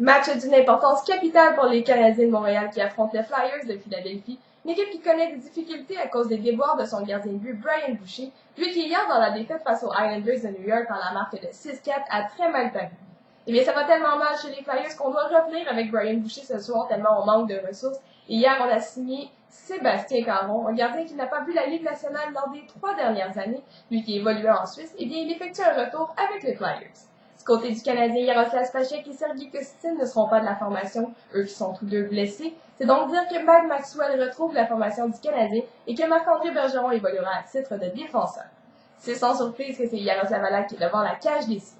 Match d'une importance capitale pour les Canadiens de Montréal qui affrontent les Flyers de Philadelphie, une équipe qui connaît des difficultés à cause des déboires de son gardien de but Brian Boucher, lui qui hier dans la défaite face aux Islanders de New York dans la marque de 6-4 a très mal paru. Eh bien, ça va tellement mal chez les Flyers qu'on doit revenir avec Brian Boucher ce soir tellement on manque de ressources. Et hier, on a signé Sébastien Caron, un gardien qui n'a pas vu la Ligue nationale lors des 3 dernières années, lui qui évoluait en Suisse, eh bien, il effectue un retour avec les Flyers. Du côté du Canadien, Yaroslav Spacek et Sergei Kostin ne seront pas de la formation, eux qui sont tous deux blessés. C'est donc dire que Mike Maxwell retrouve la formation du Canadien et que Marc-André Bergeron évoluera à titre de défenseur. C'est sans surprise que c'est Yaroslav Halak qui est devant la cage des Six.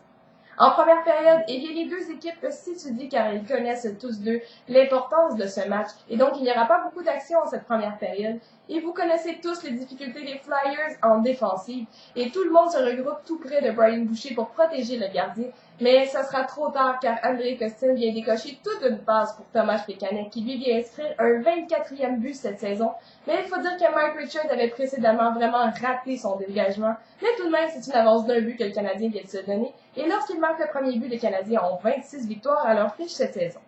En première période, eh bien, les deux équipes s'étudient car ils connaissent tous deux l'importance de ce match et donc il n'y aura pas beaucoup d'action en cette première période. Et vous connaissez tous les difficultés des Flyers en défensive et tout le monde se regroupe tout près de Brian Boucher pour protéger le gardien. Mais ça sera trop tard car André Kostin vient décocher toute une passe pour Thomas Plekanec qui lui vient inscrire un 24e but cette saison. Mais il faut dire que Mike Richards avait précédemment vraiment raté son dégagement. Mais tout de même, c'est une avance d'un but que le Canadien vient de se donner. Et lorsqu'il marque le premier but, les Canadiens ont 26 victoires à leur fiche cette saison.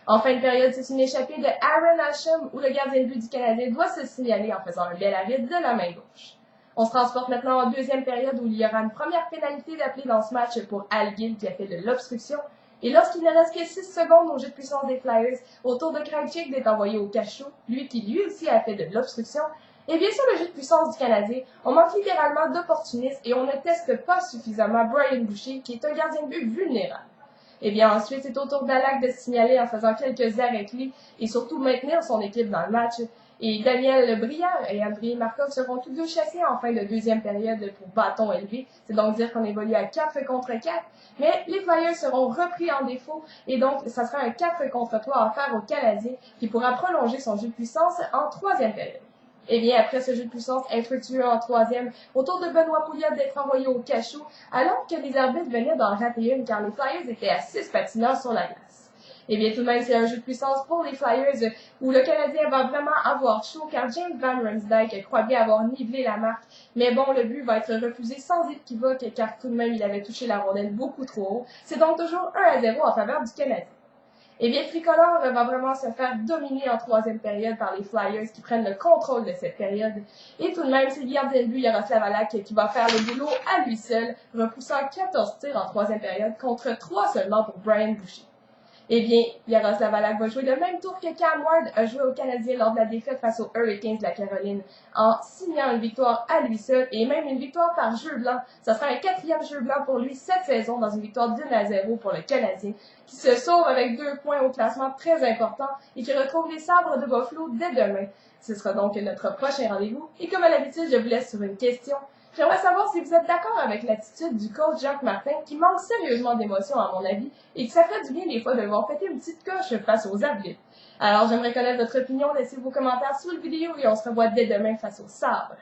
En fin de période, c'est une échappée de Aaron Asham où le gardien de but du Canadien doit se signaler en faisant un bel arrêt de la main gauche. On se transporte maintenant en deuxième période où il y aura une première pénalité d'appelée dans ce match pour Al Gill qui a fait de l'obstruction. Et lorsqu'il ne reste que 6 secondes au jeu de puissance des Flyers, au tour de Krejcik d'être envoyé au cachot, lui qui lui aussi a fait de l'obstruction, et bien sûr le jeu de puissance du Canadien, on manque littéralement d'opportunisme et on ne teste pas suffisamment Brian Boucher qui est un gardien de but vulnérable. Et bien ensuite, c'est au tour d'Halak de se signaler en faisant quelques arrêts clés et surtout maintenir son équipe dans le match. Et Daniel Brière et Andrei Markov seront tous deux chassés en fin de deuxième période pour bâton élevé. C'est donc dire qu'on évolue à 4 contre 4. Mais les Flyers seront repris en défaut et donc ça sera un 4 contre 3 à faire au Canadien qui pourra prolonger son jeu de puissance en troisième période. Et bien, après ce jeu de puissance infructueux en troisième, au tour de Benoît Pouliot d'être envoyé au cachot, alors que les arbitres venaient d'en rater une car les Flyers étaient à 6 patineurs sur la glace. Et bien, tout de même, c'est un jeu de puissance pour les Flyers où le Canadien va vraiment avoir chaud car James Van Riemsdyk croit bien avoir nivelé la marque. Mais bon, le but va être refusé sans équivoque car tout de même, il avait touché la rondelle beaucoup trop haut. C'est donc toujours 1-0 en faveur du Canadien. Eh bien, Tricolore va vraiment se faire dominer en troisième période par les Flyers qui prennent le contrôle de cette période. Et tout de même, c'est le gardien de but Yaroslav Halak qui va faire le boulot à lui seul, repoussant 14 tirs en troisième période contre 3 seulement pour Brian Boucher. Eh bien, Yaroslav Halak va jouer le même tour que Cam Ward a joué au Canadien lors de la défaite face aux Hurricanes de la Caroline, en signant une victoire à lui seul et même une victoire par jeu blanc. Ça sera un 4e jeu blanc pour lui cette saison dans une victoire d'1-0 pour le Canadien, qui se sauve avec 2 points au classement très important et qui retrouve les Sabres de Buffalo dès demain. Ce sera donc notre prochain rendez-vous. Et comme à l'habitude, je vous laisse sur une question. J'aimerais savoir si vous êtes d'accord avec l'attitude du coach Jacques Martin, qui manque sérieusement d'émotion à mon avis, et que ça ferait du bien des fois de voir péter une petite coche face aux arbitres. Alors j'aimerais connaître votre opinion, laissez vos commentaires sous la vidéo et on se revoit dès demain face aux Sabres.